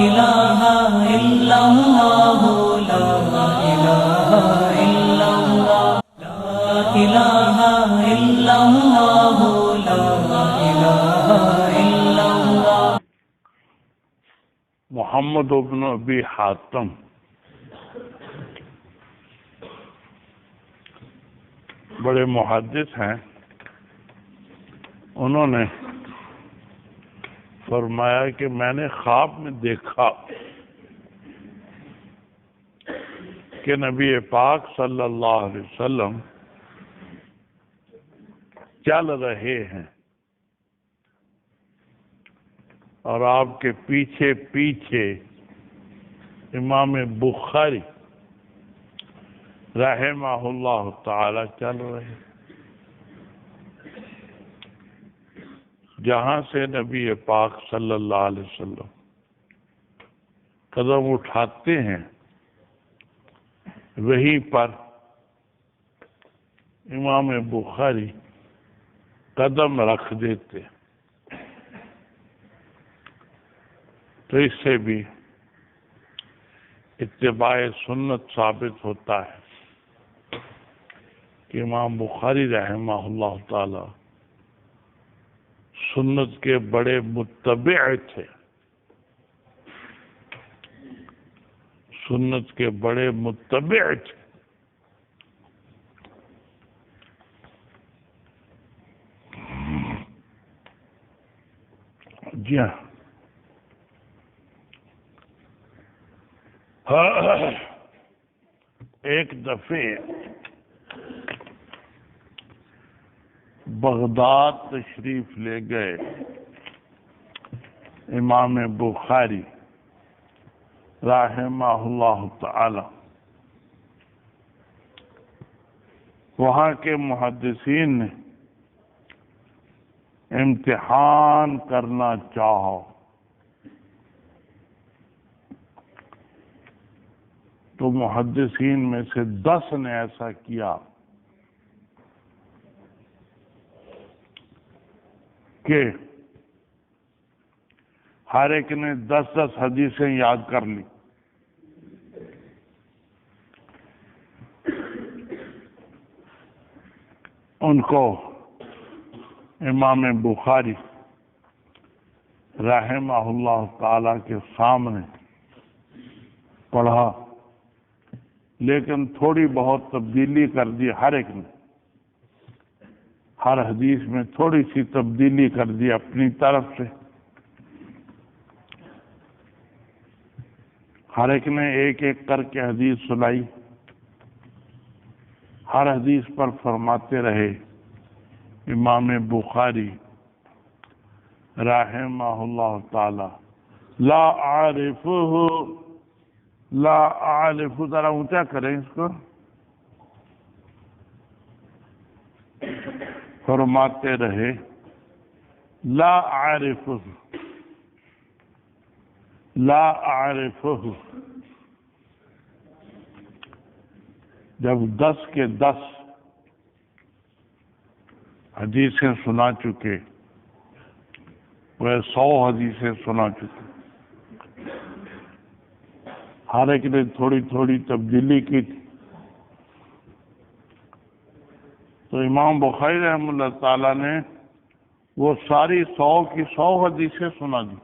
الہ الا اللہ لا الہ الا اللہ لا الہ الا اللہ لا الہ الا اللہ. محمد بن ابی حاتم بڑے محدث ہیں. انہوں نے فرمایا کہ میں نے خواب میں دیکھا کہ نبی پاک صلی اللہ علیہ وسلم چل رہے ہیں اور آپ کے پیچھے پیچھے امام بخاری رحمہ اللہ تعالی چل رہے ہیں. جہاں سے نبی پاک صلی اللہ علیہ وسلم قدم اٹھاتے ہیں وہیں پر امام بخاری قدم رکھ دیتے. تو اس سے بھی اتباع سنت ثابت ہوتا ہے کہ امام بخاری رحمہ اللہ تعالی سنت کے بڑے متبع تھے. سنت کے بڑے متبع تھے. جی ہاں. ایک دفعہ بغداد تشریف لے گئے امام بخاری رحمہ اللہ تعالی. وہاں کے محدثین نے امتحان کرنا چاہو تو محدثین میں سے 10 نے ایسا کیا کہ ہر ایک نے 10 حدیثیں یاد کر لی. ان کو امام بخاری رحمہ اللہ تعالی کے سامنے پڑھا، لیکن تھوڑی بہت تبدیلی کر دی. ہر ایک نے ہر حدیث میں تھوڑی سی تبدیلی کر دی اپنی طرف سے. ہر ایک نے ایک ایک کر کے حدیث سنائی. ہر حدیث پر فرماتے رہے امام بخاری رحمہ اللہ تعالی لا اعرف، ذرا اونچا کریں اس کو. فرماتے رہے لا اعرفہ. جب 10 کے 10 حدیثیں سنا چکے، وہ 100 حدیثیں سنا چکے، ہر ایک نے تھوڑی تھوڑی تبدیلی کی تھی. تو امام بخاری رحمہ اللہ تعالی نے وہ ساری 100 کی 100 حدیثیں سنا دی.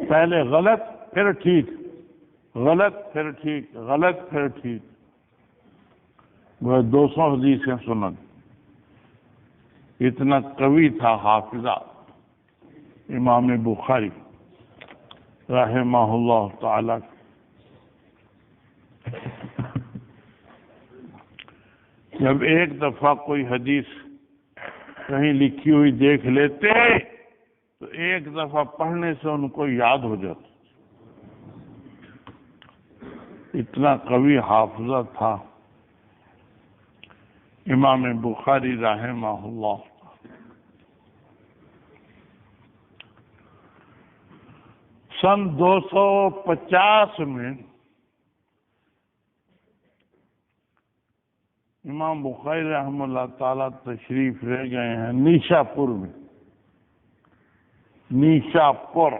پہلے غلط پھر ٹھیک، غلط پھر ٹھیک، غلط پھر ٹھیک، وہ 200 حدیثیں سنا دی. اتنا قوی تھا حافظہ امام بخاری رحمہ اللہ تعالی. جب ایک دفعہ کوئی حدیث کہیں لکھی ہوئی دیکھ لیتے تو ایک دفعہ پڑھنے سے ان کو یاد ہو جاتا. اتنا قوی حافظہ تھا امام بخاری رحمہ اللہ. سن 250 میں امام بخاری رحمہ اللہ تعالیٰ تشریف لے گئے ہیں نیشا پور میں. نیشا پور،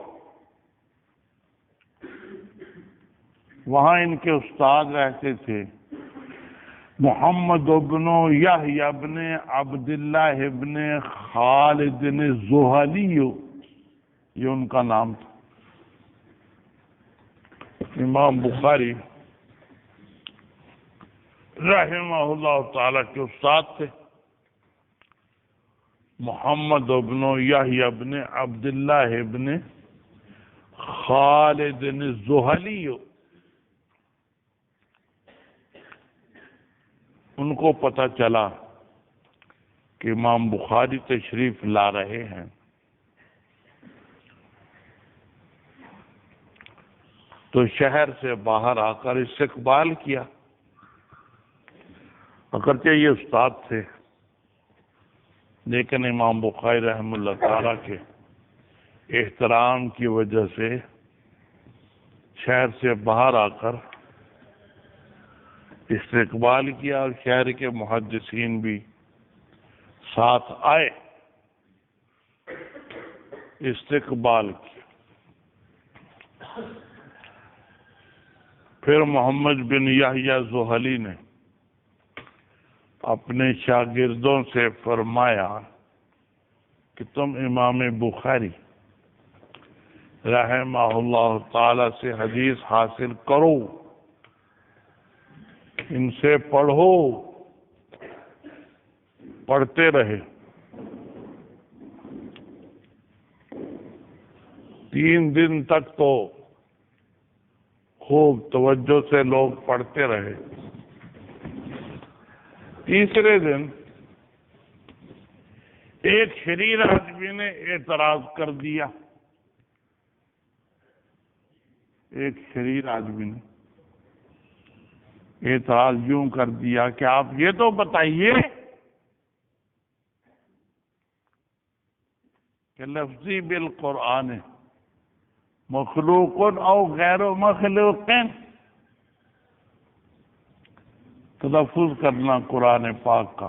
وہاں ان کے استاد رہتے تھے محمد ابن یحیی ابن عبداللہ ابن خالد زہلی، یہ ان کا نام تھا. امام بخاری رحمہ اللہ تعالی کے استاد تھے محمد ابن یحیی ابن عبداللہ ابن خالد زہلی. ان کو پتہ چلا کہ امام بخاری تشریف لا رہے ہیں، تو شہر سے باہر آ کر استقبال کیا. اگرچہ یہ استاد تھے لیکن امام بخاری رحمہ اللہ تعالیٰ کے احترام کی وجہ سے شہر سے باہر آ کر استقبال کیا، اور شہر کے محدثین بھی ساتھ آئے، استقبال کیا. پھر محمد بن یحییٰ زہلی نے اپنے شاگردوں سے فرمایا کہ تم امام بخاری رحمہ اللہ تعالی سے حدیث حاصل کرو، ان سے پڑھو، پڑھتے رہے. 3 دن تک تو خوب توجہ سے لوگ پڑھتے رہے. تیسرے دن ایک شریر آدمی نے اعتراض کر دیا. ایک شریر آدمی نے اعتراض یوں کر دیا کہ آپ یہ تو بتائیے کہ لفظی بالقرآن مخلوق او غیر مخلوق، تلفظ کرنا قرآن پاک کا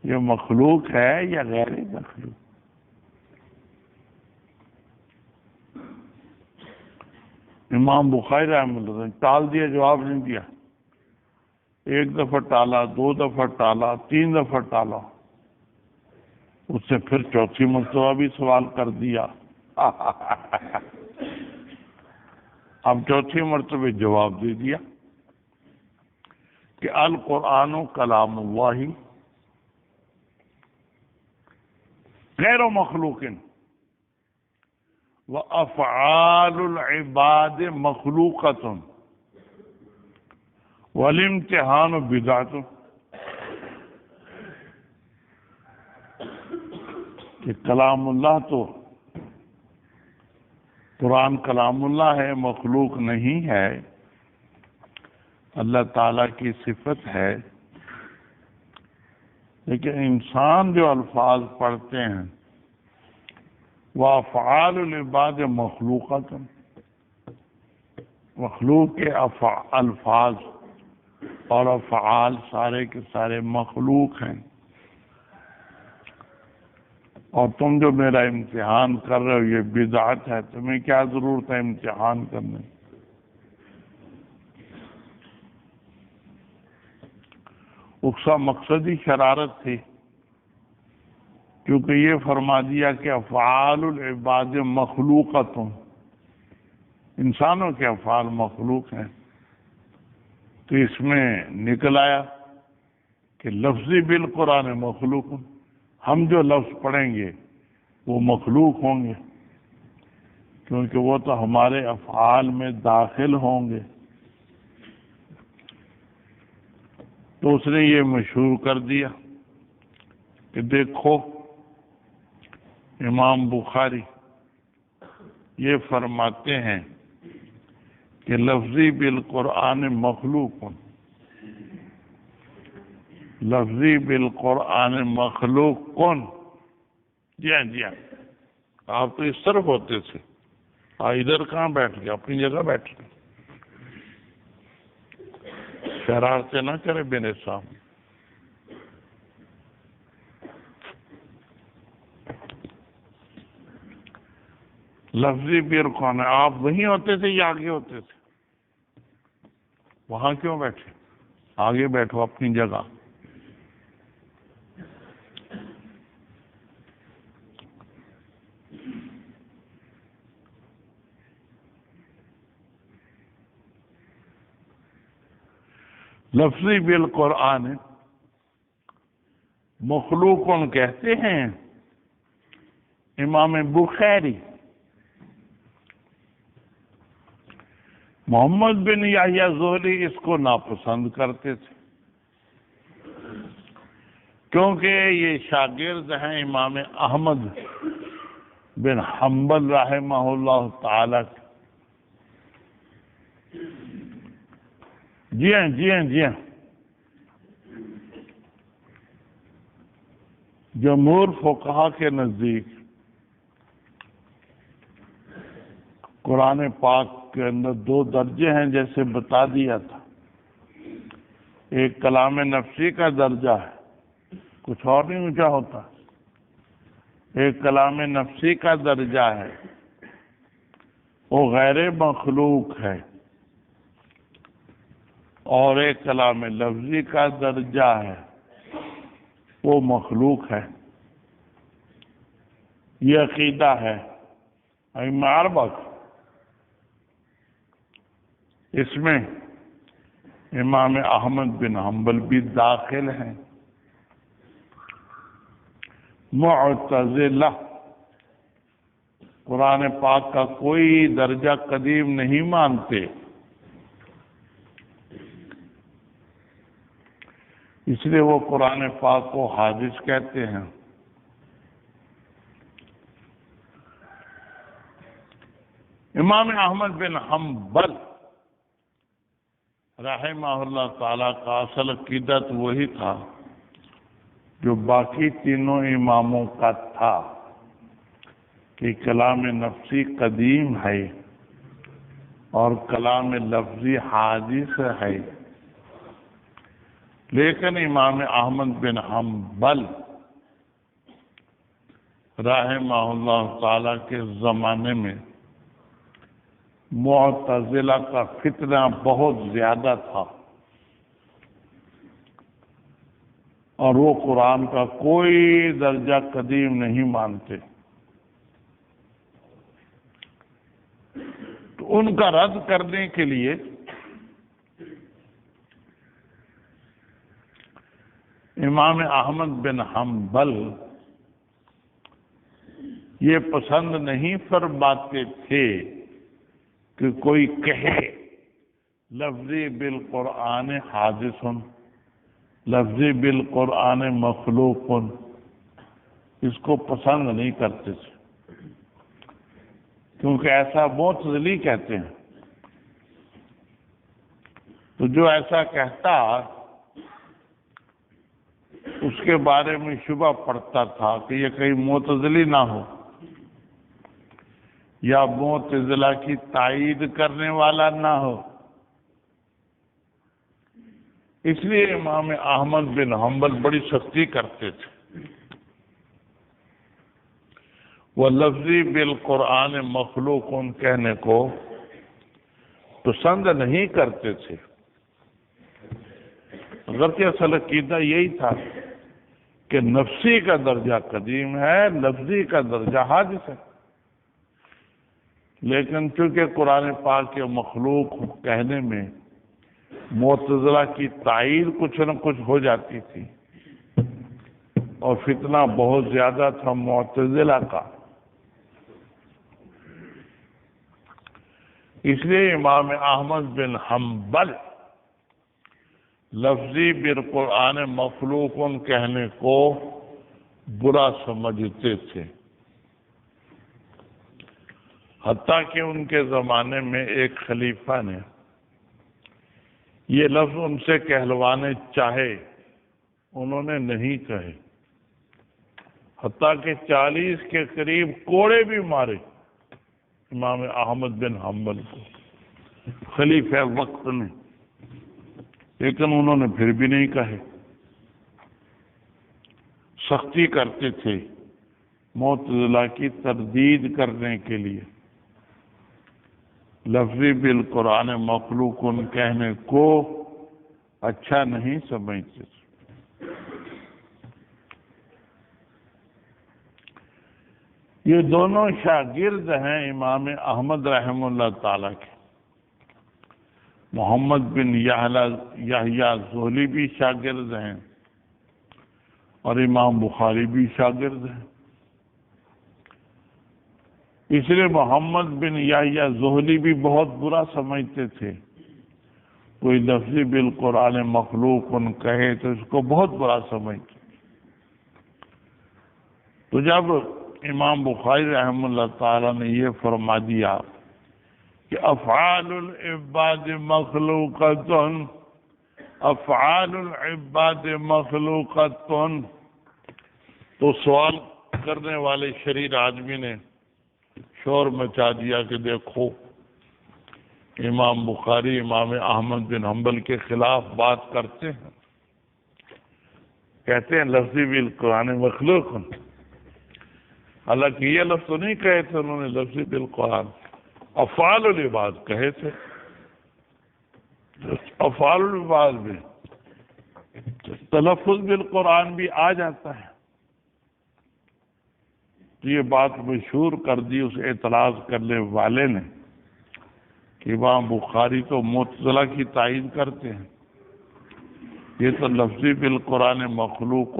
یہ مخلوق ہے یا غیر مخلوق؟ امام بخاری رحمہ اللہ نے ٹال دیا، جواب نہیں دیا. 1 دفعہ ٹالا، 2 دفعہ ٹالا، 3 دفعہ ٹالا. اس سے پھر 4تھی مرتبہ بھی سوال کر دیا. اب 4تھی مرتبہ جواب دے دیا کہ القرآن کلام اللہ غیر مخلوق وافعال العباد مخلوقۃ والامتحان بدعۃ. کہ کلام اللہ تو قرآن کلام اللہ ہے، مخلوق نہیں ہے، اللہ تعالیٰ کی صفت ہے. لیکن انسان جو الفاظ پڑھتے ہیں وہ افعال العباد مخلوقات، مخلوق کے الفاظ اور افعال سارے کے سارے مخلوق ہیں. اور تم جو میرا امتحان کر رہے ہو یہ بدعت ہے، تمہیں کیا ضرورت ہے امتحان کرنے؟ اقصا مقصدی شرارت تھی، کیونکہ یہ فرما دیا کہ افعال العباد مخلوقۃ، انسانوں کے افعال مخلوق ہیں. تو اس میں نکل آیا کہ لفظی بالقرآن مخلوق، ہم جو لفظ پڑھیں گے وہ مخلوق ہوں گے کیونکہ وہ تو ہمارے افعال میں داخل ہوں گے. تو اس نے یہ مشہور کر دیا کہ دیکھو امام بخاری یہ فرماتے ہیں کہ لفظی بالقرآن مخلوق، لفظی بالقرآن مخلوق کون؟ جی ہاں جی ہاں، آپ تو اس طرف ہوتے تھے، ادھر کہاں بیٹھ گئے؟ اپنی جگہ بیٹھ گئے. شرارتیں نہ کرے میرے سامنے. لفظی پیر کون ہے؟ آپ وہیں ہوتے تھے یا آگے ہوتے تھے؟ وہاں کیوں بیٹھے؟ آگے بیٹھو اپنی جگہ. لفظی بالقرآن مخلوقن کہتے ہیں امام بخاری. محمد بن یحییٰ زہری اس کو ناپسند کرتے تھے کیونکہ یہ شاگرد ہیں امام احمد بن حنبل رحمہ اللہ تعالی. جی ہاں. جمہور فقہا کے نزدیک قرآن پاک کے اندر 2 درجے ہیں جیسے بتا دیا تھا. ایک کلام نفسی کا درجہ ہے، کچھ اور نہیں اونچا ہوتا. ایک کلام نفسی کا درجہ ہے، وہ غیر مخلوق ہے. اور ایک کلام لفظی کا درجہ ہے، وہ مخلوق ہے. یہ عقیدہ ہے ائمہ اربعہ کا. اس میں امام احمد بن حنبل بھی داخل ہیں. معتزلہ قرآن پاک کا کوئی درجہ قدیم نہیں مانتے، اس لیے وہ قرآن پاک کو حادث کہتے ہیں. امام احمد بن حنبل رحمہ اللہ تعالیٰ کا اصل عقیدت وہی تھا جو باقی تینوں اماموں کا تھا کہ کلام نفسی قدیم ہے اور کلام لفظی حادث ہے. لیکن امام احمد بن حنبل رحمہ اللہ تعالیٰ کے زمانے میں معتزلہ کا فتنہ بہت زیادہ تھا اور وہ قرآن کا کوئی درجہ قدیم نہیں مانتے. تو ان کا رد کرنے کے لیے امام احمد بن حنبل یہ پسند نہیں فرماتے تھے کہ کوئی کہے لفظی بالقرآن حادث، لفظی بالقرآن مخلوق. اس کو پسند نہیں کرتے تھے کیونکہ ایسا معتزلی کہتے ہیں. تو جو ایسا کہتا اس کے بارے میں شبہ پڑتا تھا کہ یہ کہیں معتزلی نہ ہو یا معتزلہ کی تائید کرنے والا نہ ہو. اس لیے امام احمد بن حنبل بڑی سختی کرتے تھے. وہ لفظی بالقرآن مخلوق کہنے کو پسند نہیں کرتے تھے. اگرچہ اصل عقیدہ یہی تھا کہ نفسی کا درجہ قدیم ہے، لفظی کا درجہ حادث ہے. لیکن چونکہ قرآن پاک کے مخلوق کہنے میں معتزلہ کی تائید کچھ نہ کچھ ہو جاتی تھی اور فتنہ بہت زیادہ تھا معتزلہ کا، اس لیے امام احمد بن حنبل لفظی بالقرآن مخلوق کہنے کو برا سمجھتے تھے. حتیٰ کہ ان کے زمانے میں ایک خلیفہ نے یہ لفظ ان سے کہلوانے چاہے، انہوں نے نہیں کہے. حتیٰ کہ 40 کے قریب کوڑے بھی مارے امام احمد بن حنبل کو خلیفہ وقت نے. لیکن انہوں نے پھر بھی نہیں کہے، سختی کرتے تھے معتزلہ کی تردید کرنے کے لیے، لفظی بالقرآن مخلوق کہنے کو اچھا نہیں سمجھتے تھے۔ یہ دونوں شاگرد ہیں امام احمد رحمہ اللہ تعالی کے۔ محمد بن یحییٰ زہلی بھی شاگرد ہیں اور امام بخاری بھی شاگرد ہیں۔ اس لیے محمد بن یحییٰ زہلی بھی بہت برا سمجھتے تھے، کوئی لفظی بالقرآن مخلوق کہے تو اس کو بہت برا سمجھتے تھے۔ تو جب امام بخاری رحمہ اللہ تعالی نے یہ فرما دیا کہ افعال العباد مخلوقۃ، افعال العباد مخلوقۃ، تو سوال کرنے والے شریر آدمی نے شور مچا دیا کہ دیکھو امام بخاری امام احمد بن حنبل کے خلاف بات کرتے ہیں، کہتے ہیں لفظی بالقرآن مخلوق، حالانکہ یہ لفظ تو نہیں کہے تھے انہوں نے لفظی بالقرآن، افعال العباد کہے تھے۔ افعال العباد میں تلفظ بالقرآن بھی آ جاتا ہے۔ تو یہ بات مشہور کر دی اس اعتراض کرنے والے نے کہ امام بخاری تو معتزلہ کی تائید کرتے ہیں، یہ تو لفظی بالقرآن مخلوق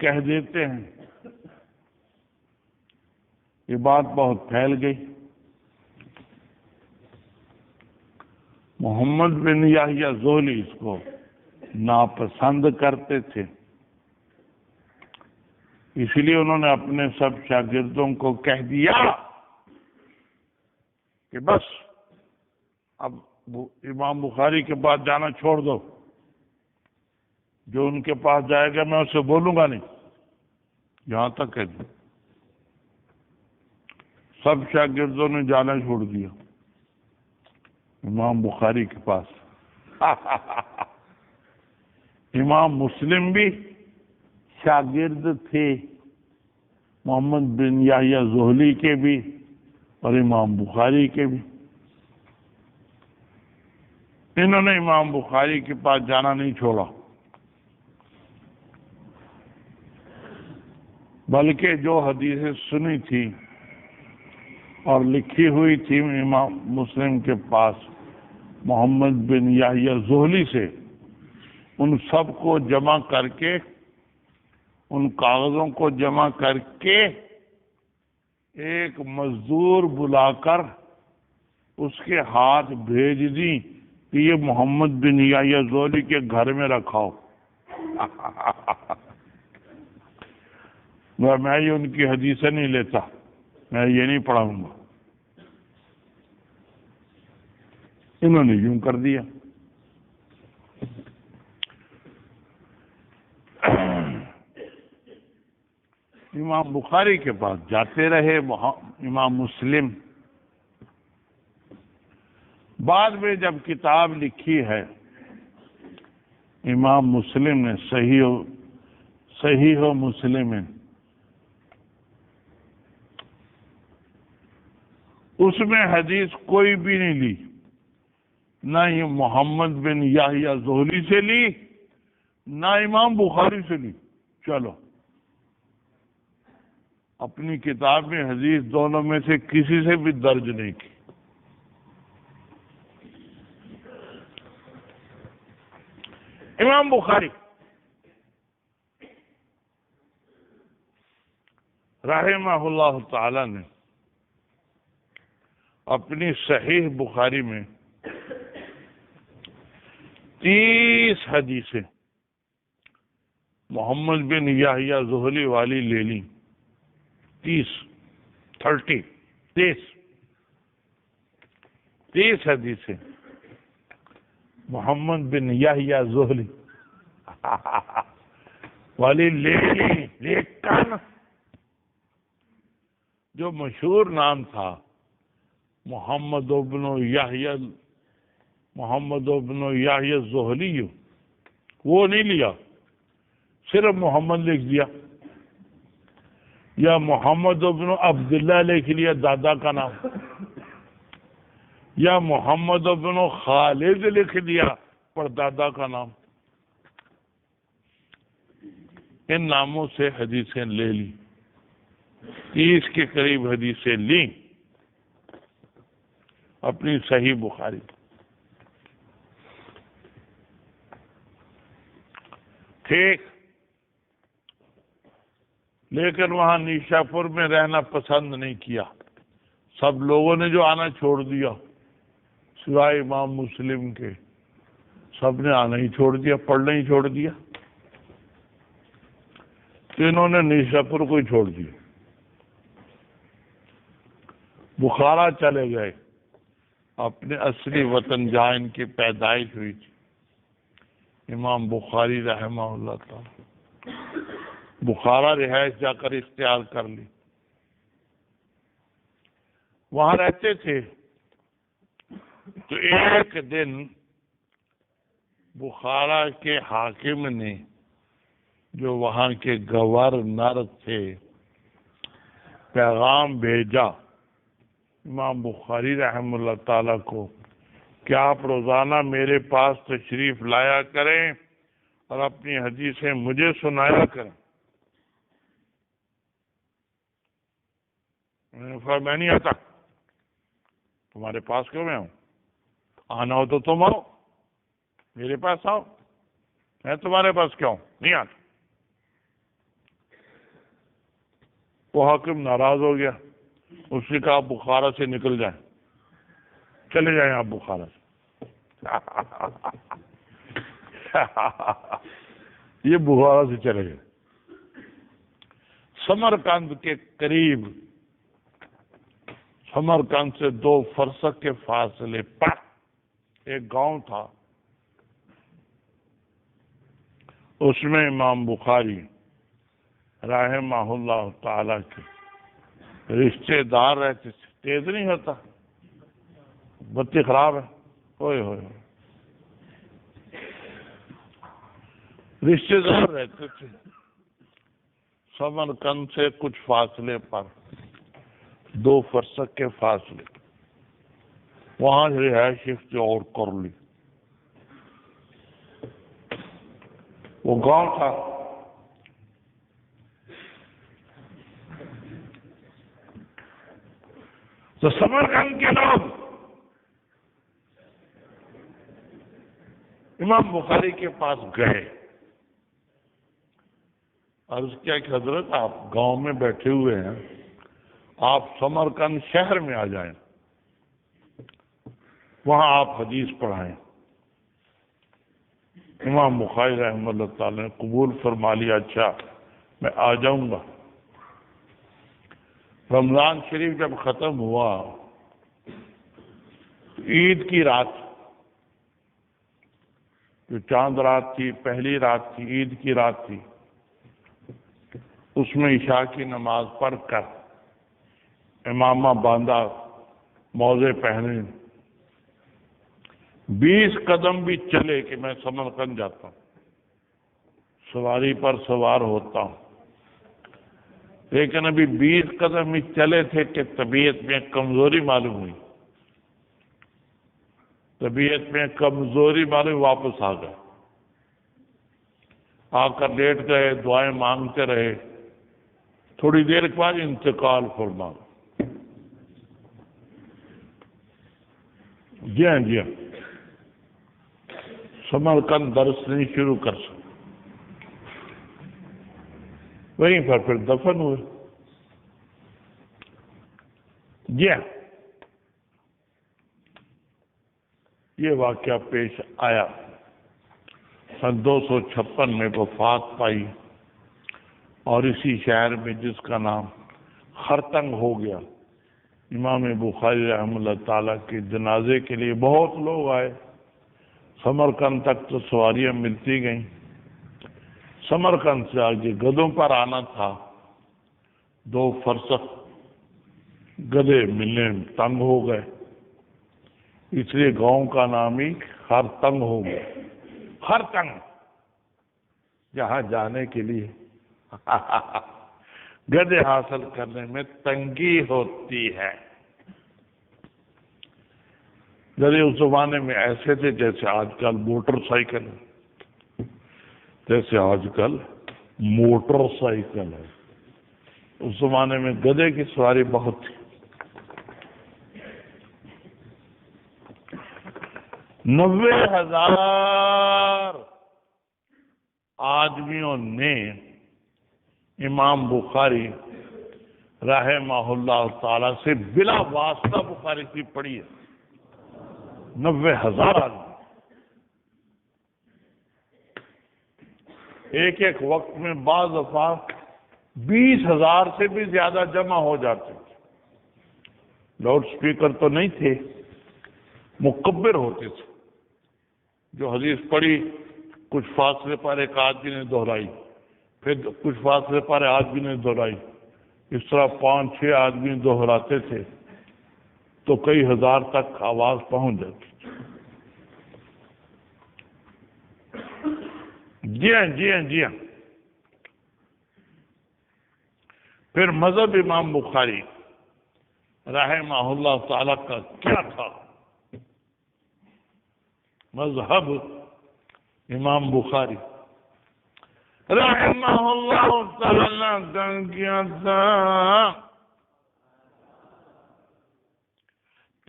کہہ دیتے ہیں۔ یہ بات بہت پھیل گئی۔ محمد بن یحییٰ زہلی اس کو ناپسند کرتے تھے، اس لیے انہوں نے اپنے سب شاگردوں کو کہہ دیا کہ بس اب امام بخاری کے پاس جانا چھوڑ دو، جو ان کے پاس جائے گا میں اسے بولوں گا نہیں، یہاں تک کہہ دوں۔ سب شاگردوں نے جانا چھوڑ دیا امام بخاری کے پاس۔ امام مسلم بھی شاگرد تھے محمد بن یحییٰ زہلی کے بھی اور امام بخاری کے بھی۔ انہوں نے امام بخاری کے پاس جانا نہیں چھوڑا، بلکہ جو حدیثیں سنی تھی اور لکھی ہوئی تھی امام مسلم کے پاس محمد بن یحییٰ زہلی سے، ان سب کو جمع کر کے، ان کاغذوں کو جمع کر کے ایک مزدور بلا کر اس کے ہاتھ بھیج دی کہ یہ محمد بن یحییٰ زہلی کے گھر میں رکھاؤ۔ میں یہ ان کی حدیثیں نہیں لیتا، میں یہ نہیں پڑھاؤں گا۔ انہوں نے یوں کر دیا۔ امام بخاری کے پاس جاتے رہے امام مسلم۔ بعد میں جب کتاب لکھی ہے امام مسلم نے صحیح مسلم، اس میں حدیث کوئی بھی نہیں لی، نہ ہی محمد بن یحییٰ زہلی سے لی، نہ امام بخاری سے لی۔ چلو، اپنی کتاب میں حدیث دونوں میں سے کسی سے بھی درج نہیں کی۔ امام بخاری رحمہ اللہ تعالی نے اپنی صحیح بخاری میں 30 حدیثیں محمد بن یحییٰ زہلی والی لے لی، 30 حدیثیں محمد بن یحییٰ زہلی والی لے لی، لیکن جو مشہور نام تھا محمد بن یحییٰ محمد ابن یحیی الزہلی، وہ نہیں لیا، صرف محمد لکھ دیا، یا محمد ابن عبداللہ لکھ لیا دادا کا نام، یا محمد ابن خالد لکھ دیا پردادا کا نام، ان ناموں سے حدیثیں لے لی، 30 کے قریب حدیثیں لیں اپنی صحیح بخاری۔ ٹھیک، لیکن وہاں نیشا پور میں رہنا پسند نہیں کیا، سب لوگوں نے جو آنا چھوڑ دیا سوائے امام مسلم کے، سب نے آنا ہی چھوڑ دیا، پڑھنا ہی چھوڑ دیا، تو انہوں نے نیشا پور کو ہی چھوڑ دیا، بخارا چلے گئے، اپنے اصلی وطن جہاں ان کی پیدائش ہوئی تھی، امام بخاری رحمہ اللہ تعالی بخارا رہائش جا کر اختیار کر لی، وہاں رہتے تھے۔ تو ایک دن بخارا کے حاکم نے، جو وہاں کے گورنر تھے، پیغام بھیجا امام بخاری رحمہ اللہ تعالی کو کہ آپ روزانہ میرے پاس تشریف لایا کریں اور اپنی حدیثیں مجھے سنایا کریں۔ میں نے فرمایا میں نہیں آتا، تمہارے پاس کیوں میں آؤں؟ آنا ہو تو تم آؤ، میرے پاس آؤ، میں تمہارے پاس کیوں نہیں آتا؟ وہ حاکم ناراض ہو گیا، اس نے کہا بخارا سے نکل جائیں، چلے جائیں آپ بخارا سے۔ یہ بخارا سے چلے گئے، سمرقند کے قریب، سمرقند سے 2 فرسخ کے فاصلے پر ایک گاؤں تھا، اس میں امام بخاری رحمہ اللہ تعالی کے رشتے دار رہتے تھے۔ تیز نہیں ہوتا، بتی خراب ہے، ہوئے ہوئے رشتے دار رہتے تھے سمرقند سے کچھ فاصلے پر، 2 فرسخ کے فاصلے، وہاں رہائش اور کر لی۔ وہ گاؤں تھا، تو سمرقند کے لوگ امام بخاری کے پاس گئے، عرض کیا کہ حضرت آپ گاؤں میں بیٹھے ہوئے ہیں، آپ سمرقند شہر میں آ جائیں، وہاں آپ حدیث پڑھائیں۔ امام بخاری رحمہ اللہ تعالی نے قبول فرما لیا، اچھا میں آ جاؤں گا۔ رمضان شریف جب ختم ہوا، عید کی رات، جو چاند رات تھی، پہلی رات تھی، عید کی رات تھی، اس میں عشاء کی نماز پڑھ کر امامہ باندھا، موزے پہنے، 20 قدم بھی چلے کہ میں سمرقند جاتا ہوں، سواری پر سوار ہوتا ہوں، لیکن ابھی 20 قدم ہی چلے تھے کہ طبیعت میں کمزوری معلوم ہوئی، طبیعت میں کمزوری معلوم، واپس آ گئے، آ کر لیٹ گئے، دعائیں مانگتے رہے، تھوڑی دیر کے بعد انتقال فرما۔ جی ہاں جی ہاں، سمرقند درس نہیں شروع کر سکتے، وہیں پر پھر دفن ہوئے۔ جی ہاں، یہ واقعہ پیش آیا، سن 256 میں وفات پائی، اور اسی شہر میں جس کا نام خرتنگ ہو گیا، امام بخاری رحمہ اللہ تعالیٰ کے جنازے کے لیے بہت لوگ آئے، سمرقند تک تو سواریاں ملتی گئیں، سمرقند سے آگے گدھوں پر آنا تھا، 2 فرسخ، گدھے ملنے تنگ ہو گئے، اس لیے گاؤں کا نام ہی خرتنگ ہو گیا. خرتنگ جہاں جانے کے لیے گدے حاصل کرنے میں تنگی ہوتی ہے. گدے اس زمانے میں ایسے تھے جیسے آج کل موٹر سائیکل ہے. جیسے آج کل موٹر سائیکل ہے. اس زمانے میں گدے کی سواری بہت تھی. 90,000 آدمیوں نے امام بخاری رحمہ اللہ تعالی سے بلا واسطہ بخاری کی پڑھی ہے. 90,000 آدمی ایک ایک وقت میں بعض دفعہ 20,000 سے بھی زیادہ جمع ہو جاتے تھے. لاؤڈ سپیکر تو نہیں تھے، مکبر ہوتے تھے. جو حدیث پڑھی کچھ فاصلے پر ایک آدمی نے دہرائی، پھر کچھ فاصلے پر آدمی نے دہرائی، اس طرح 5-6 آدمی دہراتے تھے تو کئی ہزار تک آواز پہنچ جاتی تھی. جی ہاں. پھر مذہب امام بخاری رحمہ اللہ تعالی کا کیا تھا؟ مذہب امام بخاری رحمہ اللہ تعالی کا کیا تھا؟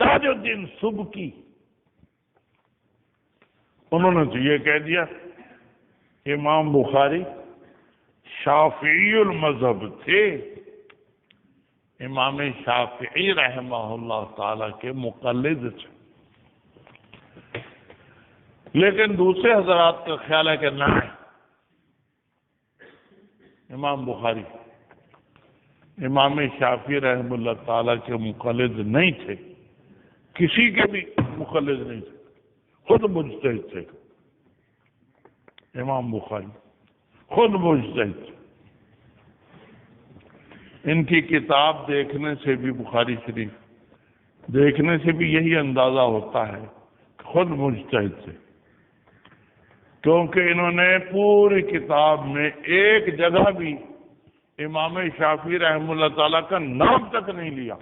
تاج الدین سبکی انہوں نے تو یہ کہہ دیا امام بخاری شافعی المذہب تھے. امام شافعی رحمہ اللہ تعالی کے مقلد تھے. لیکن دوسرے حضرات کا خیال ہے کہ نہ، امام بخاری امام شافعی رحمہ اللہ تعالی کے مقلد نہیں تھے، کسی کے بھی مقلد نہیں تھے، خود مجتہد تھے. امام بخاری خود مجتہد تھے. ان کی کتاب دیکھنے سے بھی، بخاری شریف دیکھنے سے بھی یہی اندازہ ہوتا ہے کہ خود مجتہد تھے، کیونکہ انہوں نے پوری کتاب میں ایک جگہ بھی امام شافعی رحمہ اللہ تعالیٰ کا نام تک نہیں لیا.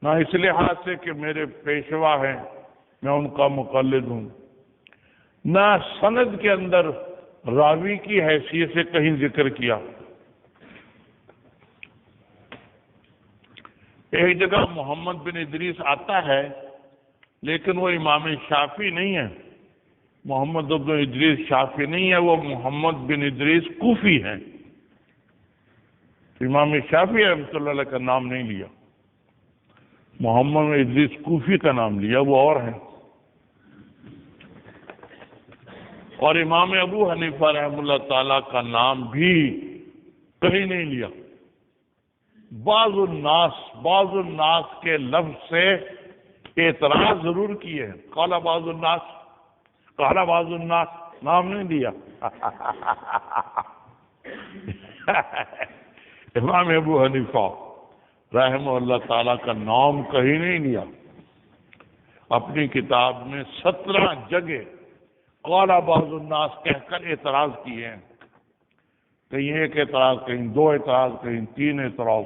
نہ اس لحاظ سے کہ میرے پیشوا ہیں، میں ان کا مقلد ہوں، نہ سند کے اندر راوی کی حیثیت سے کہیں ذکر کیا. ایک جگہ محمد بن ادریس آتا ہے لیکن وہ امام شافعی نہیں ہے. محمد بن ادریس شافعی نہیں ہے، وہ محمد بن ادریس کوفی ہیں. امام شافعی رحمۃ اللہ علیہ کا نام نہیں لیا، محمد بن ادریس کوفی کا نام لیا، وہ اور ہیں. اور امام ابو حنیفہ رحمہ اللہ تعالیٰ کا نام بھی کہیں نہیں لیا. بعض الناس کے لفظ سے اعتراض ضرور کیے ہیں. قال بعض الناس نام نہیں لیا. امام ابو حنیفہ رحمہ اللہ تعالیٰ کا نام کہیں نہیں لیا. اپنی کتاب میں 17 جگہ قال بعض الناس کہہ کر اعتراض کیے ہیں. کہیں ایک اعتراض، کہیں 2 اعتراض، کہیں 3 اعتراض.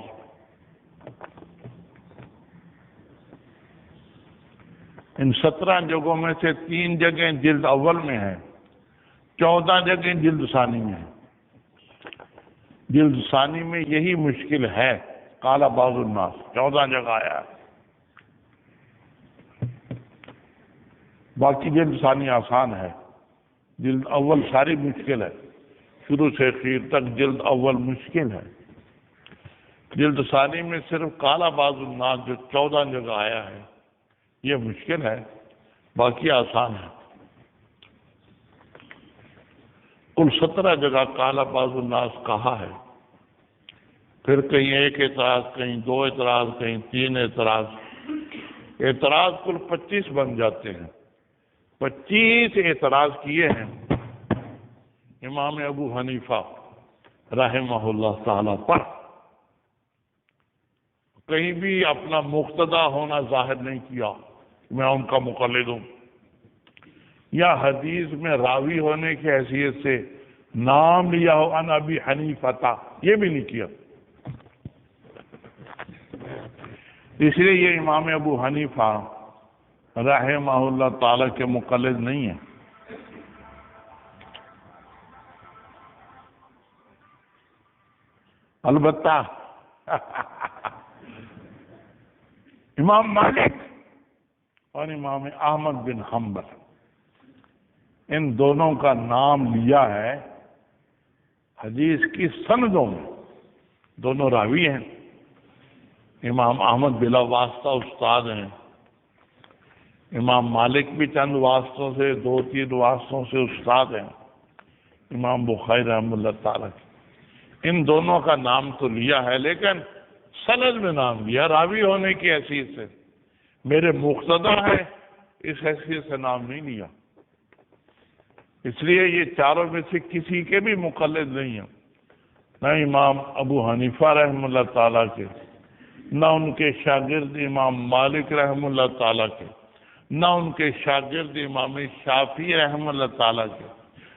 ان 17 جگہوں میں سے 3 جگہیں جلد اول میں ہیں، 14 جگہیں جلد ثانی میں ہیں. جلد ثانی میں یہی مشکل ہے، قال بعض الناس 14 جگہ آیا ہے. باقی جلد ثانی آسان ہے، جلد اول ساری مشکل ہے. شروع سے اخیر تک جلد اول مشکل ہے. جلد ثانی میں صرف قال بعض الناس جو 14 جگہ آیا ہے یہ مشکل ہے، باقی آسان ہے. کل 17 جگہ قال بعض الناس کہا ہے. پھر کہیں ایک اعتراض، کہیں 2 اعتراض، کہیں 3 اعتراض. اعتراض کل 25 بن جاتے ہیں. 25 اعتراض کیے ہیں امام ابو حنیفہ رحمہ اللہ تعالی پر. کہیں بھی اپنا مقتدا ہونا ظاہر نہیں کیا، میں ان کا مقلد ہوں، یا حدیث میں راوی ہونے کی حیثیت سے نام لیا ہو ان ابی حنیفہ، یہ بھی نہیں کیا۔ اس لیے یہ امام ابو حنیفہ رحمہ اللہ تعالی کے مقلد نہیں ہیں۔ البتہ امام مالک اور امام احمد بن حنبل ان دونوں کا نام لیا ہے حدیث کی سندوں میں، دونوں راوی ہیں۔ امام احمد بلا واسطہ استاد ہیں، امام مالک بھی چند واسطوں سے، 2-3 واسطوں سے استاد ہیں، امام بخاری رحمہ اللہ تعالی۔ ان دونوں کا نام تو لیا ہے لیکن سند میں نام لیا راوی ہونے کی حیثیت سے، میرے مقتدا ہے اس حیثیت سے نام نہیں لیا۔ اس لیے یہ چاروں میں سے کسی کے بھی مقلد نہیں ہیں، نہ امام ابو حنیفہ رحمہ اللہ تعالیٰ کے، نہ ان کے شاگرد امام مالک رحمہ اللہ تعالیٰ کے، نہ ان کے شاگرد امام شافعی رحمہ اللہ تعالیٰ کے،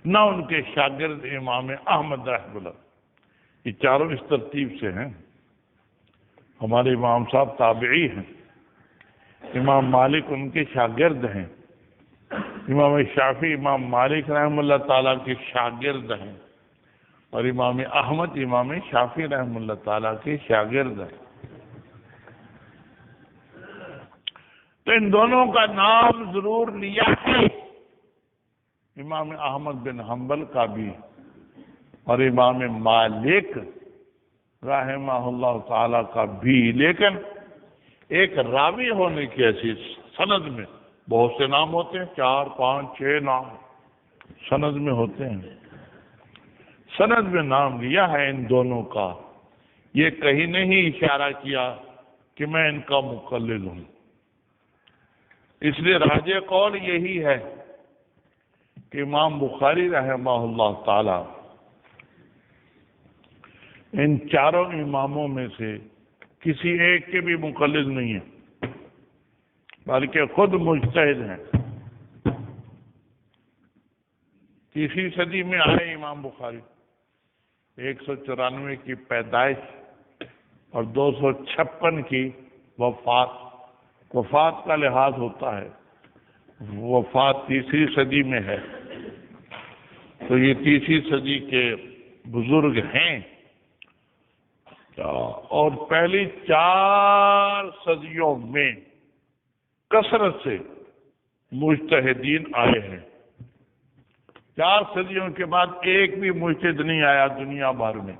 نہ ان کے شاگرد امام احمد رحمہ اللہ۔ یہ چاروں اس ترتیب سے ہیں۔ ہمارے امام صاحب تابعی ہیں، امام مالک ان کے شاگرد ہیں، امام شافعی امام مالک رحمہ اللہ تعالیٰ کے شاگرد ہیں، اور امام احمد امام شافعی رحمہ اللہ تعالیٰ کے شاگرد ہیں۔ تو ان دونوں کا نام ضرور لیا ہے، امام احمد بن حنبل کا بھی اور امام مالک رحمہ اللہ تعالیٰ کا بھی، لیکن ایک راوی ہونے کی حیثیت سند میں بہت سے نام ہوتے ہیں، 4, 5, 6 نام سند میں ہوتے ہیں۔ سند میں نام لیا ہے ان دونوں کا، یہ کہیں نہیں اشارہ کیا کہ میں ان کا مقلد ہوں۔ اس لیے راجح قول یہی ہے کہ امام بخاری رحمہ اللہ تعالی ان چاروں اماموں میں سے کسی ایک کے بھی مقلد نہیں ہیں، بلکہ خود مجتہد ہیں۔ 3 صدی میں آئے امام بخاری، 194 کی پیدائش اور 256 کی وفات کا لحاظ ہوتا ہے، وفات 3 صدی میں ہے، تو یہ 3 صدی کے بزرگ ہیں، اور پہلی 4 صدیوں میں کثرت سے مجتہدین آئے ہیں۔ 4 صدیوں کے بعد ایک بھی مجتہد نہیں آیا دنیا بھر میں۔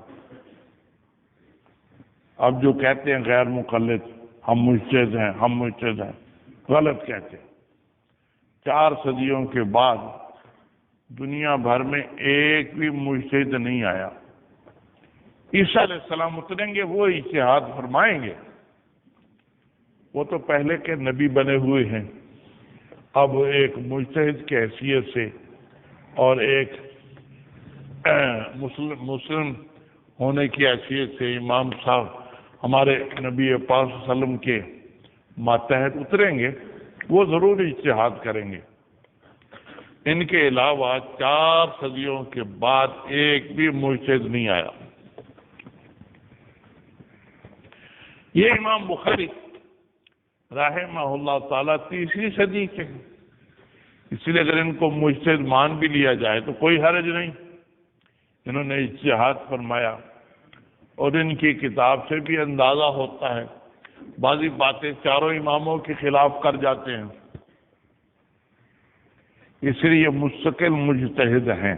اب جو کہتے ہیں غیر مقلد، ہم مجتہد ہیں، ہم مجتہد ہیں، غلط کہتے ہیں۔ 4 صدیوں کے بعد دنیا بھر میں ایک بھی مجتہد نہیں آیا۔ عیسیٰ علیہ السلام اتریں گے، وہ اجتہاد فرمائیں گے، وہ تو پہلے کے نبی بنے ہوئے ہیں۔ اب ایک مجتہد کی حیثیت سے اور ایک مسلم ہونے کی حیثیت سے امام صاحب ہمارے نبی پاک صلی اللہ علیہ وسلم کے ماتحت اتریں گے، وہ ضرور اجتہاد کریں گے۔ ان کے علاوہ 4 صدیوں کے بعد ایک بھی مجتہد نہیں آیا۔ یہ امام بخاری رحمہ اللہ تعالیٰ 3 صدی کے ہیں، اس لیے اگر ان کو مجتہد مان بھی لیا جائے تو کوئی حرج نہیں، انہوں نے اجتہاد فرمایا، اور ان کی کتاب سے بھی اندازہ ہوتا ہے بعضی باتیں چاروں اماموں کے خلاف کر جاتے ہیں، اس لیے یہ مستقل مجتہد ہیں،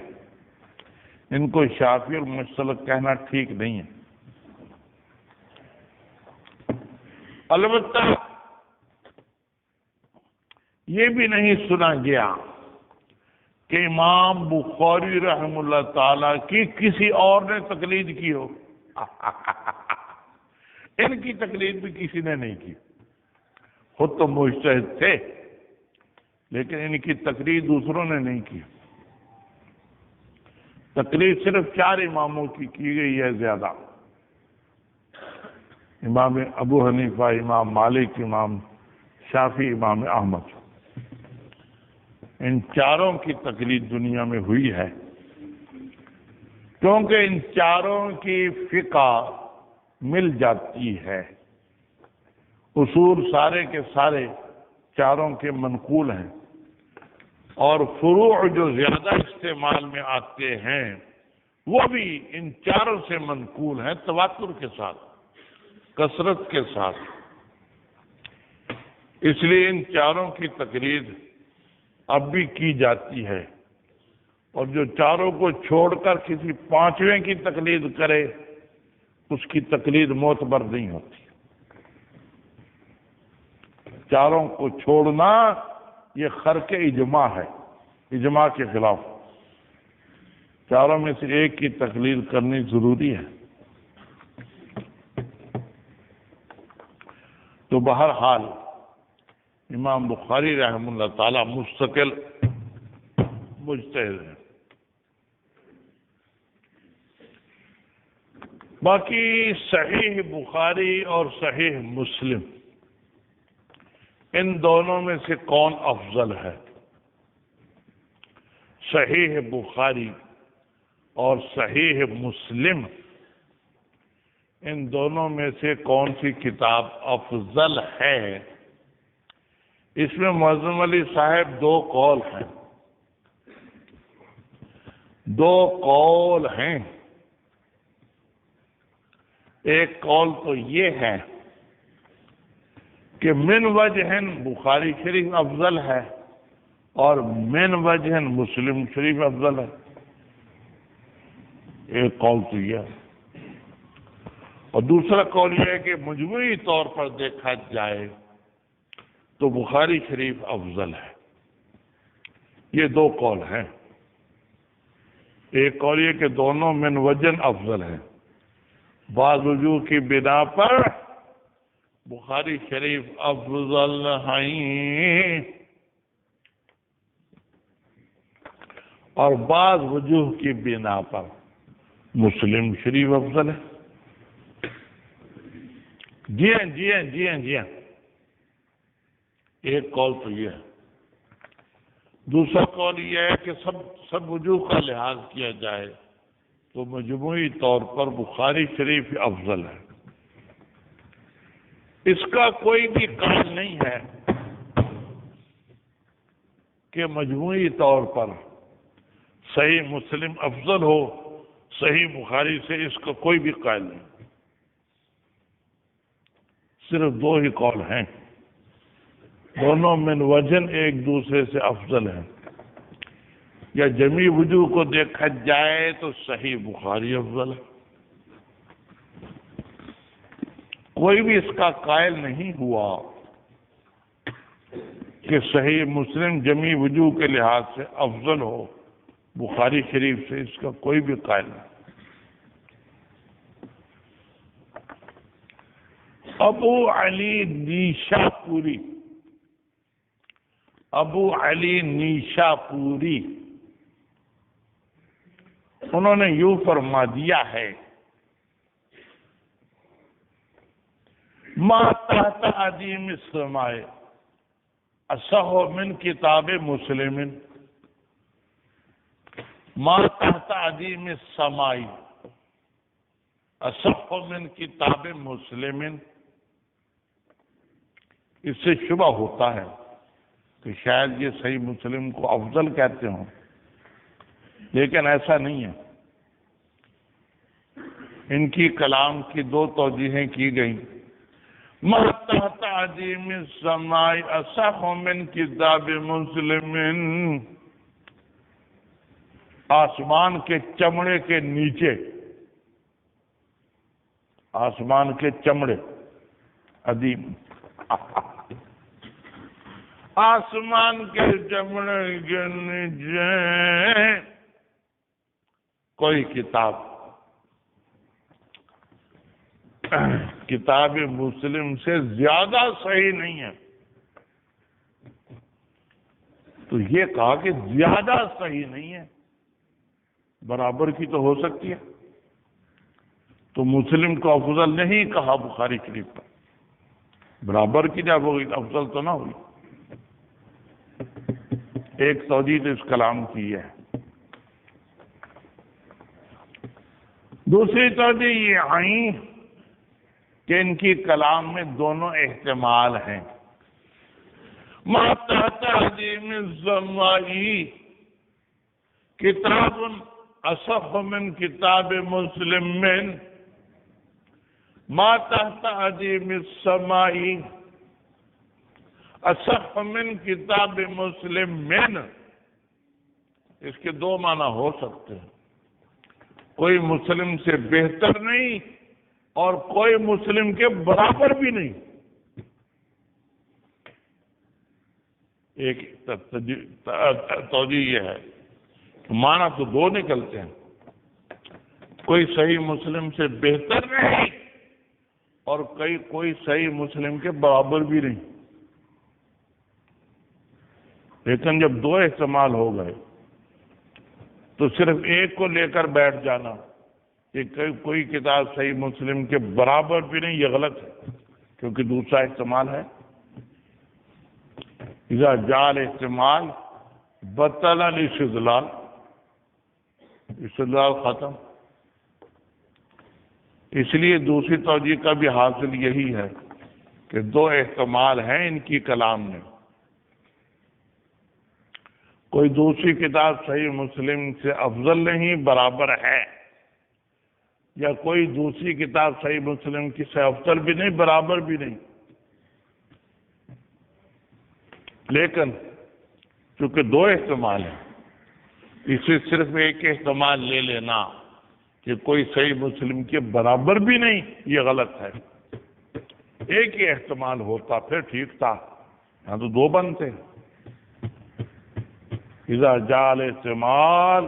ان کو شافعی اور مسلک کہنا ٹھیک نہیں ہے۔ البتہ یہ بھی نہیں سنا گیا کہ امام بخاری رحمہ اللہ تعالی کی کسی اور نے تقلید کی ہو۔ ان کی تقلید بھی کسی نے نہیں کی، خود تو مجتہد تھے لیکن ان کی تقلید دوسروں نے نہیں کی۔ تقلید صرف 4 اماموں کی گئی ہے زیادہ، امام ابو حنیفہ، امام مالک، امام شافعی، امام احمد، ان چاروں کی تقلید دنیا میں ہوئی ہے، کیونکہ ان چاروں کی فقہ مل جاتی ہے، اصول سارے کے سارے چاروں کے منقول ہیں، اور فروع جو زیادہ استعمال میں آتے ہیں وہ بھی ان چاروں سے منقول ہیں، تواتر کے ساتھ، کثرت کے ساتھ۔ اس لیے ان چاروں کی تقلید اب بھی کی جاتی ہے، اور جو چاروں کو چھوڑ کر کسی پانچویں کی تقلید کرے اس کی تقلید معتبر نہیں ہوتی۔ چاروں کو چھوڑنا یہ خرق اجماع ہے، اجماع کے خلاف۔ چاروں میں سے ایک کی تقلید کرنی ضروری ہے۔ تو بہرحال امام بخاری رحمہ اللہ تعالی مستقل مجتہد ہیں۔ باقی صحیح بخاری اور صحیح مسلم، ان دونوں میں سے کون افضل ہے؟ صحیح بخاری اور صحیح مسلم، ان دونوں میں سے کون سی کتاب افضل ہے؟ اس میں معظم علی صاحب دو قول ہیں، دو قول ہیں۔ ایک قول تو یہ ہے کہ من وجہ بخاری شریف افضل ہے اور من وجہ مسلم شریف افضل ہے، ایک قول تو یہ ہے۔ اور دوسرا قول یہ ہے کہ مجموعی طور پر دیکھا جائے تو بخاری شریف افضل ہے۔ یہ دو قول ہیں۔ ایک قول یہ کہ دونوں من وجہ افضل ہیں، بعض وجوہ کی بنا پر بخاری شریف افضل ہیں، اور بعض وجوہ کی بنا پر مسلم شریف افضل ہے۔ جی ہاں جی ہاں جی ہاں جی ہاں، ایک قول تو یہ ہے۔ دوسرا قول یہ ہے کہ سب وجوہ کا لحاظ کیا جائے تو مجموعی طور پر بخاری شریف افضل ہے۔ اس کا کوئی بھی قائل نہیں ہے کہ مجموعی طور پر صحیح مسلم افضل ہو صحیح بخاری سے، اس کا کوئی بھی قائل نہیں۔ صرف دو ہی قول ہیں، دونوں من وجن ایک دوسرے سے افضل ہیں۔ یا جمیع وجوہ کو دیکھا جائے تو صحیح بخاری افضل ہے۔ کوئی بھی اس کا قائل نہیں ہوا کہ صحیح مسلم جمیع وجوہ کے لحاظ سے افضل ہو بخاری شریف سے، اس کا کوئی بھی قائل نہیں۔ ابو علی نیشاپوری، ابو علی نیشاپوری انہوں نے یوں فرما دیا ہے، ما تحت عدیم السماء اصح من کتاب مسلم، ما تحت عدیم السماء اصح من کتاب مسلم۔ اس سے شبہ ہوتا ہے کہ شاید یہ صحیح مسلم کو افضل کہتے ہوں، لیکن ایسا نہیں ہے۔ ان کی کلام کی دو توجیہیں کی گئیں۔ ما تحت عدیم السماء اصح من کتاب مسلم، آسمان کے چمڑے کے نیچے، آسمان کے چمڑے، عدیم، آسمان کے چمڑے کے نیچے کوئی کتاب مسلم سے زیادہ صحیح نہیں ہے۔ تو یہ کہا کہ زیادہ صحیح نہیں ہے، برابر کی تو ہو سکتی ہے۔ تو مسلم کو افضل نہیں کہا بخاری شریف پر، برابر کی جب ہوگی افضل تو نہ ہوئی۔ ایک توجیہ اس کلام کی ہے۔ دوسری توجیہ یہ آئی کہ ان کی کلام میں دونوں احتمال ہیں۔ ما تحت عظیم الزمائی کتاب اصح من کتاب مسلم من، ما تحت عظیم السمائی اصح من کتاب مسلم من، اس کے دو معنی ہو سکتے ہیں، کوئی مسلم سے بہتر نہیں اور کوئی مسلم کے برابر بھی نہیں۔ ایک توجیہ یہ ہے، معنی تو دو نکلتے ہیں، کوئی صحیح مسلم سے بہتر نہیں اور کوئی صحیح مسلم کے برابر بھی نہیں۔ لیکن جب دو احتمال ہو گئے تو صرف ایک کو لے کر بیٹھ جانا کہ کوئی کتاب صحیح مسلم کے برابر بھی نہیں، یہ غلط ہے، کیونکہ دوسرا احتمال ہے اذا جعل احتمال بطل الاستدلال، استدلال ختم۔ اس لیے دوسری توجیہ کا بھی حاصل یہی ہے کہ دو احتمال ہیں ان کی کلام میں، کوئی دوسری کتاب صحیح مسلم سے افضل نہیں، برابر ہے، یا کوئی دوسری کتاب صحیح مسلم کی سے افضل بھی نہیں، برابر بھی نہیں۔ لیکن چونکہ دو احتمال ہیں، اسے صرف ایک احتمال لے لینا کہ کوئی صحیح مسلم کے برابر بھی نہیں، یہ غلط ہے۔ ایک ہی احتمال ہوتا پھر ٹھیک تھا، یہاں تو دو بنتے۔ اذا جعل احتمال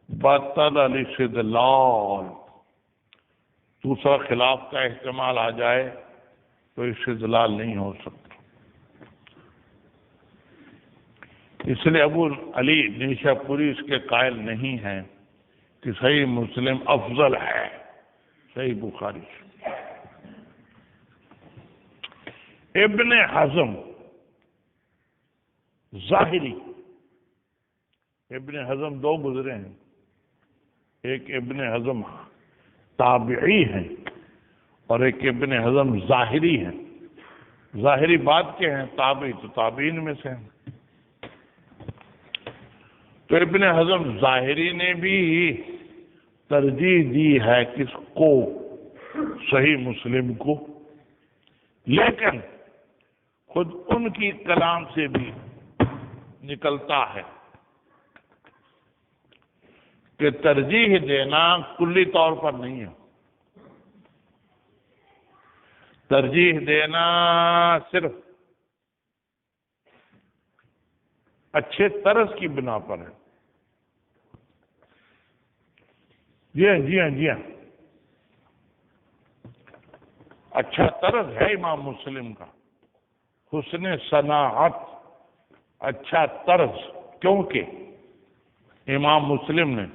بطل الاستدلال، دوسرا خلاف کا احتمال آ جائے تو استدلال نہیں ہو سکتا۔ اس لیے ابو علی نیشا پوری اس کے قائل نہیں ہیں کہ صحیح مسلم افضل ہے صحیح بخاری سے۔ ابن حزم ظاہری، ابن حزم دو گزرے ہیں، ایک ابن حزم تابعی ہیں اور ایک ابن حزم ظاہری ہیں۔ ظاہری بات کے ہیں، تابعی تو تابعین میں سے ہیں۔ تو ابن حزم ظاہری نے بھی ترجیح دی ہے کس کو؟ صحیح مسلم کو، لیکن خود ان کی کلام سے بھی نکلتا ہے کہ ترجیح دینا کلی طور پر نہیں ہے، ترجیح دینا صرف اچھے طرز کی بنا پر ہے۔ جی ہاں جی ہاں جی ہاں، اچھا طرز ہے امام مسلم کا، حسن صناعت، اچھا طرز، کیونکہ امام مسلم نے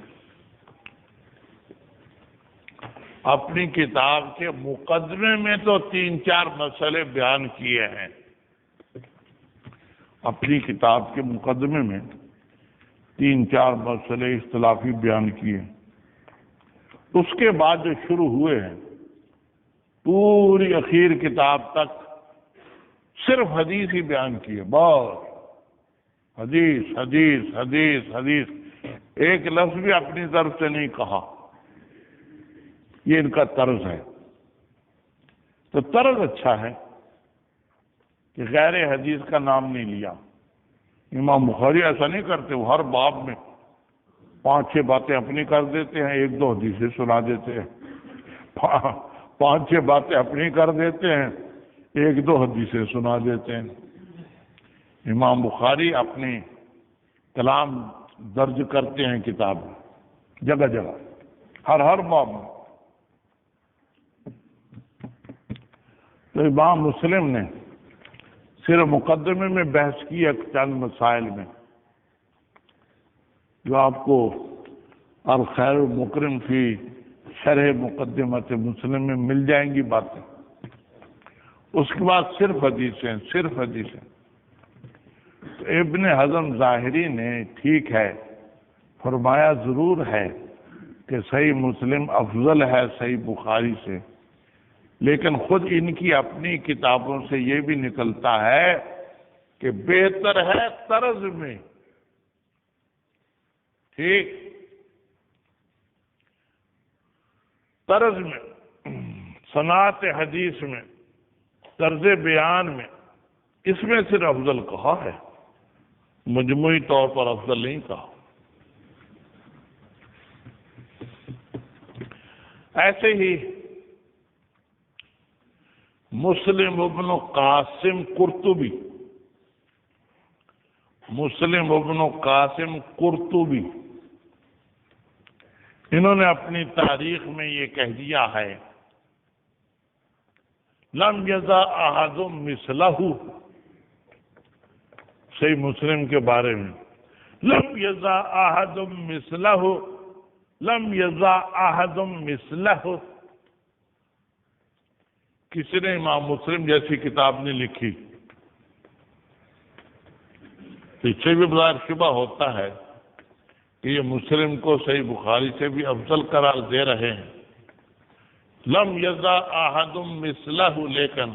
اپنی کتاب کے مقدمے میں تو 3-4 مسئلے بیان کیے ہیں، اپنی کتاب کے مقدمے میں 3-4 مسئلے اختلافی بیان کیے، اس کے بعد جو شروع ہوئے ہیں پوری اخیر کتاب تک صرف حدیث ہی بیان کیے، بس حدیث حدیث حدیث حدیث، ایک لفظ بھی اپنی طرف سے نہیں کہا۔ یہ ان کا طرز ہے۔ تو طرز اچھا ہے کہ غیر حدیث کا نام نہیں لیا۔ امام بخاری ایسا نہیں کرتے، وہ ہر باب میں 5-6 باتیں اپنی کر دیتے ہیں، 1-2 حدیثیں سنا دیتے ہیں، 5-6 باتیں اپنی کر دیتے ہیں، 1-2 حدیثیں سنا دیتے ہیں۔ امام بخاری اپنی کلام درج کرتے ہیں کتاب میں، جگہ جگہ، ہر باب میں۔ تو امام مسلم نے صرف مقدمے میں بحث کی ہے چند مسائل میں، جو آپ کو الخیر المکرم فی شرح مقدمت مسلم میں مل جائیں گی باتیں. اس کے بعد صرف حدیثیں، صرف حدیثیں. تو ابن حزم ظاہری نے ٹھیک ہے فرمایا ضرور ہے کہ صحیح مسلم افضل ہے صحیح بخاری سے، لیکن خود ان کی اپنی کتابوں سے یہ بھی نکلتا ہے کہ بہتر ہے طرز میں. ٹھیک، طرز میں، صنعت حدیث میں، طرز بیان میں، اس میں صرف افضل کہا ہے، مجموعی طور پر افضل نہیں کہا. ایسے ہی مسلم ابن قاسم قرطبی، مسلم ابن قاسم قرطبی، انہوں نے اپنی تاریخ میں یہ کہہ دیا ہے لم یزا احد مثلہ، صحیح مسلم کے بارے میں، لم یزا احد مثلہ، لم یزا احد مثلہ. کسی نے امام مسلم جیسی کتاب نہیں لکھی. پیچھے بھی بظاہر شبہ ہوتا ہے کہ یہ مسلم کو صحیح بخاری سے بھی افضل قرار دے رہے ہیں. لم یزا احد مثلہ، لیکن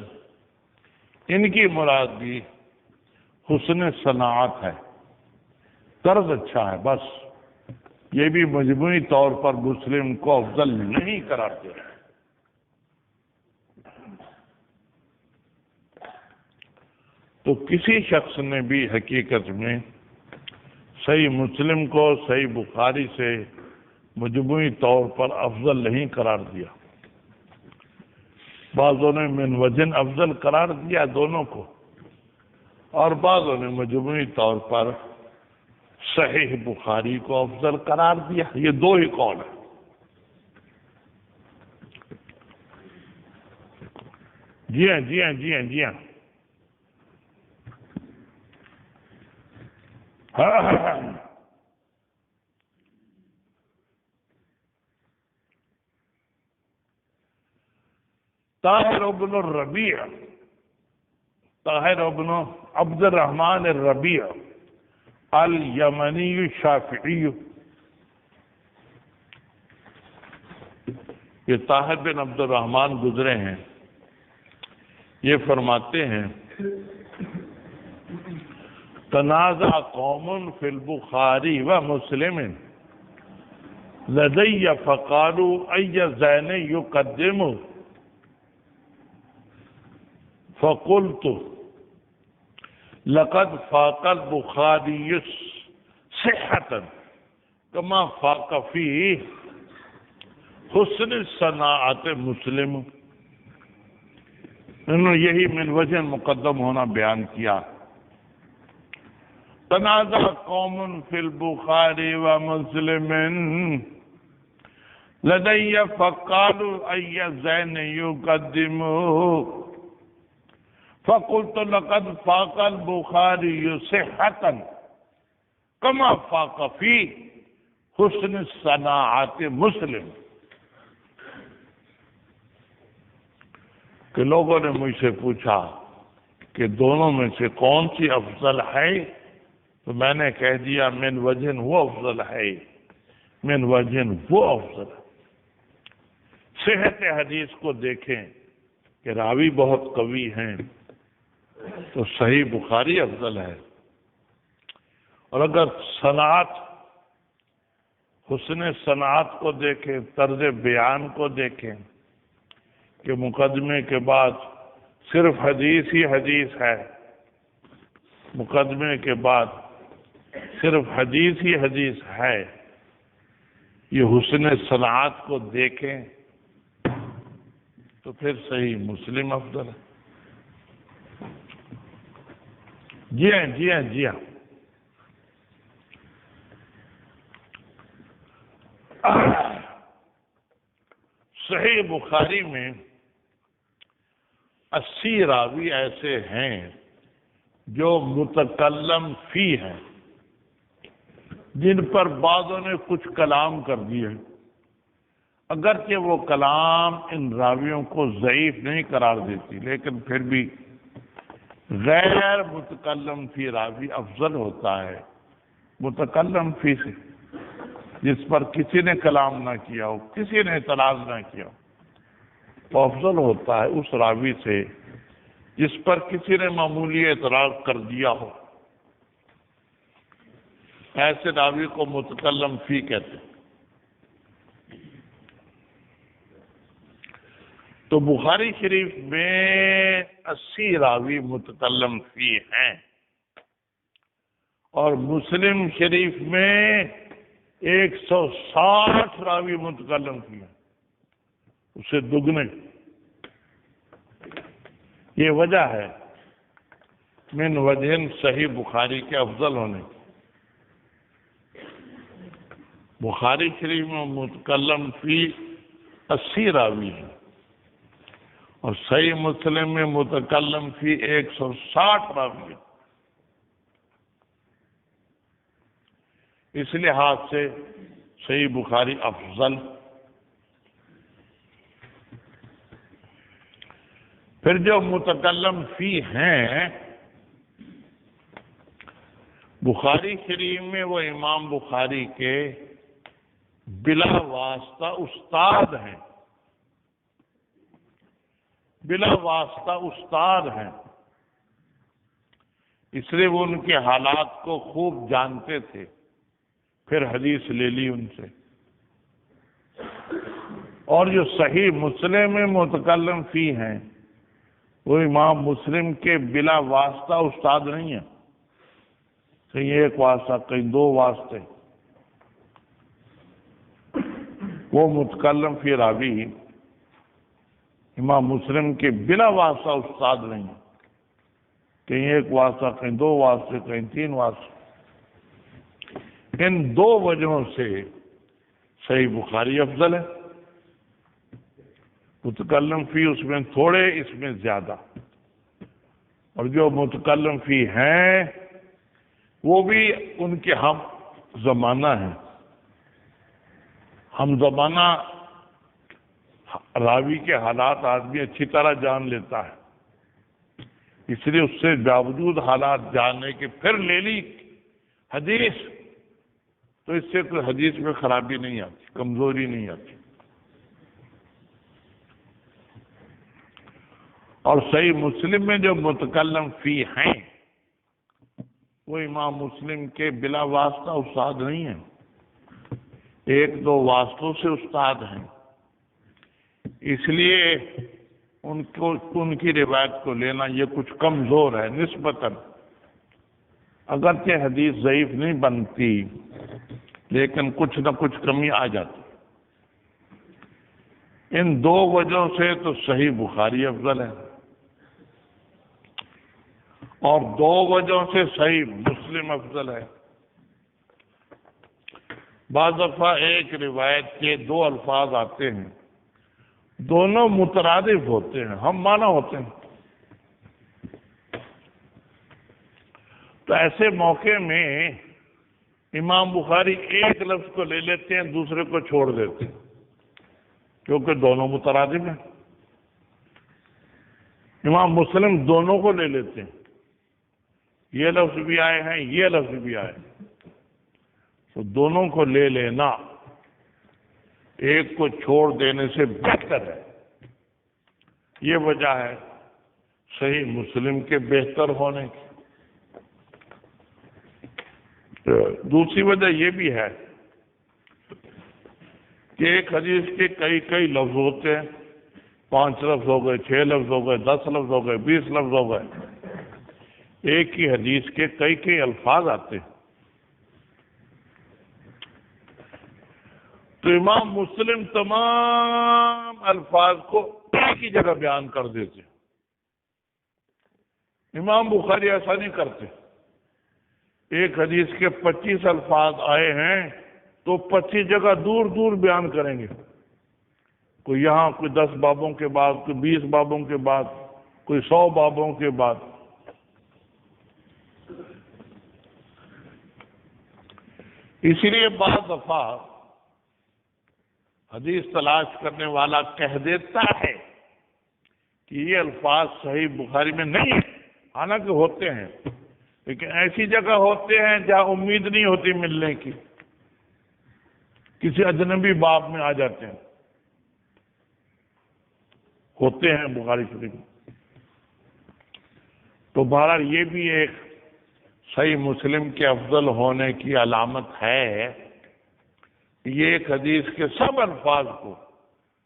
ان کی مراد بھی حسن صنعت ہے، طرز اچھا ہے، بس. یہ بھی مجموعی طور پر مسلم کو افضل نہیں قرار دے رہے. تو کسی شخص نے بھی حقیقت میں صحیح مسلم کو صحیح بخاری سے مجموعی طور پر افضل نہیں قرار دیا. بعضوں نے من وجن افضل قرار دیا دونوں کو، اور بعضوں نے مجموعی طور پر صحیح بخاری کو افضل قرار دیا. یہ دو ہی قول ہیں. جی ہاں، جی ہاں، جی ہاں، جی ہاں. طاہر ابن الربیع، طاہر ابن عبد الرحمن الربیع الیمنی شافعی، یہ طاہر بن عبد الرحمن گزرے ہیں. یہ فرماتے ہیں تنازع قوم فی البخاری و مسلم لدی فقالوا ای زین یقدم فقلت لقد فاق البخاری صحة كما فاق فيه حسن صناعت مسلم. انہوں نے یہی من وجہ مقدم ہونا بیان کیا. تنازع قوم فی البخاری و مسلم لدی فقالوا ای زین یقدم فقلت لقد فاق البخاری صحة كما فاق فيه حسن صناعت مسلم. کہ لوگوں نے مجھ سے پوچھا کہ دونوں میں سے کون سی افضل ہے، تو میں نے کہہ دیا من وجہ وہ افضل ہے، من وجہ وہ افضل ہے. صحت حدیث کو دیکھیں کہ راوی بہت قوی ہیں تو صحیح بخاری افضل ہے، اور اگر صنعت، حسن صنعت کو دیکھیں، طرز بیان کو دیکھیں کہ مقدمے کے بعد صرف حدیث ہی حدیث ہے، مقدمے کے بعد صرف حدیث ہی حدیث ہے، یہ حسن صنعت کو دیکھیں تو پھر صحیح مسلم افضل ہے. جی ہاں، جی ہاں، جی ہاں. صحیح بخاری میں 80 راوی ایسے ہیں جو متکلم فی ہیں، جن پر بعضوں نے کچھ کلام کر دیے، اگرچہ وہ کلام ان راویوں کو ضعیف نہیں قرار دیتی، لیکن پھر بھی غیر متکلم فی راوی افضل ہوتا ہے متکلم فی سے، جس پر کسی نے کلام نہ کیا ہو، کسی نے اعتراض نہ کیا ہو، تو افضل ہوتا ہے اس راوی سے جس پر کسی نے معمولی اعتراض کر دیا ہو۔ ایسے راوی کو متکلم فی کہتے ہیں۔ تو بخاری شریف میں 80 راوی متکلم فی ہیں، اور مسلم شریف میں 160 راوی متکلم فی ہیں، اسے دگنے۔ یہ وجہ ہے من وجہ صحیح بخاری کے افضل ہونے کی۔ بخاری شریف میں متکلم فی 80 راوی ہیں، اور صحیح مسلم میں متکلم فی 160 راوی ہیں۔ اس لحاظ سے صحیح بخاری افضل۔ پھر جو متکلم فی ہیں بخاری شریف میں، وہ امام بخاری کے بلا واسطہ استاد ہیں، بلا واسطہ استاد ہیں، اس لیے وہ ان کے حالات کو خوب جانتے تھے، پھر حدیث لے لی ان سے۔ اور جو صحیح مسلم میں متکلم فی ہیں وہ امام مسلم کے بلا واسطہ استاد نہیں ہیں، کہیں ایک واسطہ کہیں دو واسطے، وہ متکلم فی راوی امام مسلم کے بلا واسطہ استاد نہیں ہیں، کہیں ایک واسطہ کہیں دو واسطے کہیں تین واسطے۔ ان دو وجہوں سے صحیح بخاری افضل ہے، متکلم فی اس میں تھوڑے، اس میں زیادہ، اور جو متکلم فی ہیں وہ بھی ان کے ہم زمانہ ہیں۔ ہم زمانہ راوی کے حالات آدمی اچھی طرح جان لیتا ہے، اس لیے اس سے باوجود حالات جاننے کے پھر لے لی حدیث، تو اس سے کوئی حدیث میں خرابی نہیں آتی، کمزوری نہیں آتی۔ اور صحیح مسلم میں جو متکلم فی ہیں وہ امام مسلم کے بلا واسطہ استاد نہیں ہیں، ایک دو واسطوں سے استاد ہیں، اس لیے ان کی روایت کو لینا یہ کچھ کمزور ہے نسبتاً، اگرچہ حدیث ضعیف نہیں بنتی لیکن کچھ نہ کچھ کمی آ جاتی۔ ان دو وجہوں سے تو صحیح بخاری افضل ہے، اور دو وجہوں سے صحیح مسلم افضل ہے۔ بعض دفعہ ایک روایت کے دو الفاظ آتے ہیں، دونوں مترادف ہوتے ہیں، ہم معنی ہوتے ہیں، تو ایسے موقع میں امام بخاری ایک لفظ کو لے لیتے ہیں، دوسرے کو چھوڑ دیتے ہیں، کیونکہ دونوں مترادف ہیں۔ امام مسلم دونوں کو لے لیتے ہیں، یہ لفظ بھی آئے ہیں یہ لفظ بھی آئے ہیں، تو دونوں کو لے لینا ایک کو چھوڑ دینے سے بہتر ہے۔ یہ وجہ ہے صحیح مسلم کے بہتر ہونے کی۔ دوسری وجہ یہ بھی ہے کہ ایک حدیث کے کئی لفظ ہوتے ہیں، 5 لفظ ہو گئے، 6 لفظ ہو گئے، 10 لفظ ہو گئے، 20 لفظ ہو گئے، ایک ہی حدیث کے کئی الفاظ آتے ہیں، تو امام مسلم تمام الفاظ کو ایک ہی جگہ بیان کر دیتے، امام بخاری ایسا نہیں کرتے۔ ایک حدیث کے 25 الفاظ آئے ہیں تو 25 جگہ دور دور بیان کریں گے، کوئی یہاں، کوئی 10 بابوں کے بعد، کوئی 20 بابوں کے بعد، کوئی 100 بابوں کے بعد۔ اسی لیے بعض دفعہ حدیث تلاش کرنے والا کہہ دیتا ہے کہ یہ الفاظ صحیح بخاری میں نہیں ہیں، حالانکہ ہوتے ہیں، لیکن ایسی جگہ ہوتے ہیں جہاں امید نہیں ہوتی ملنے کی، کسی اجنبی باب میں آ جاتے ہیں، ہوتے ہیں بخاری شریف میں۔ تو بہرحال یہ بھی ایک صحیح مسلم کے افضل ہونے کی علامت ہے، یہ ایک حدیث کے سب الفاظ کو،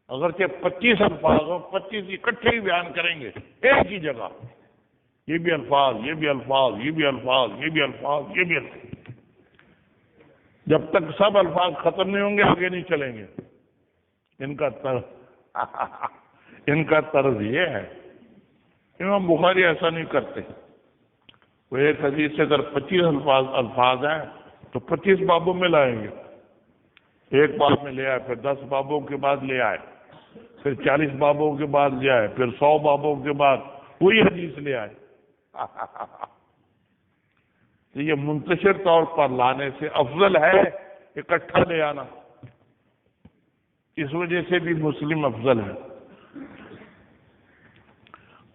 اگرچہ 25 الفاظ ہو، 25 اکٹھے ہی بیان کریں گے ایک ہی جگہ، یہ بھی الفاظ، یہ بھی الفاظ، یہ بھی الفاظ، یہ بھی الفاظ، یہ بھی الفاظ، جب تک سب الفاظ ختم نہیں ہوں گے آگے نہیں چلیں گے۔ ان کا طرز یہ ہے، امام بخاری ایسا نہیں کرتے، وہ ایک حدیث سے اگر 25 الفاظ ہیں تو 25 بابوں میں لائیں گے، ایک باب میں لے آئے، پھر 10 بابوں کے بعد لے آئے، پھر 40 بابوں کے بعد لے آئے، پھر 100 بابوں کے بعد وہی حدیث لے آئے۔ تو یہ منتشر طور پر لانے سے افضل ہے اکٹھا لے آنا، اس وجہ سے بھی مسلم افضل ہے۔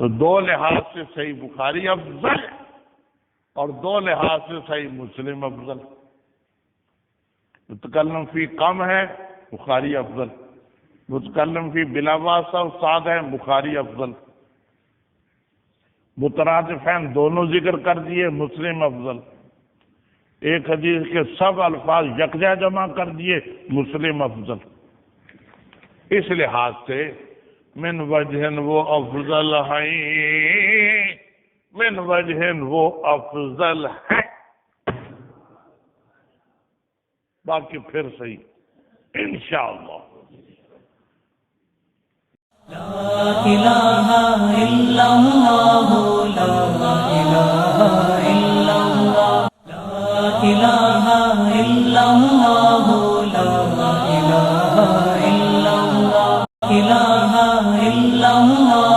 تو دو لحاظ سے صحیح بخاری افضل ہے اور دو لحاظ سے صحیح مسلم افضل۔ متکلم فی کم ہے، بخاری افضل، متکلم فی بلا واسطہ استاد ہے، بخاری افضل، مترادفین دونوں ذکر کر دیے، مسلم افضل، ایک حدیث کے سب الفاظ یکجا جمع کر دیے، مسلم افضل۔ اس لحاظ سے من وجہ وہ افضل ہے، من وجہ وہ افضل ہے، باقی پھر صحیح انشاءاللہ۔ لا الہ الا اللہ، لا الہ الا اللہ، لا الہ الا اللہ، لا الہ الا اللہ، الہ الا اللہ۔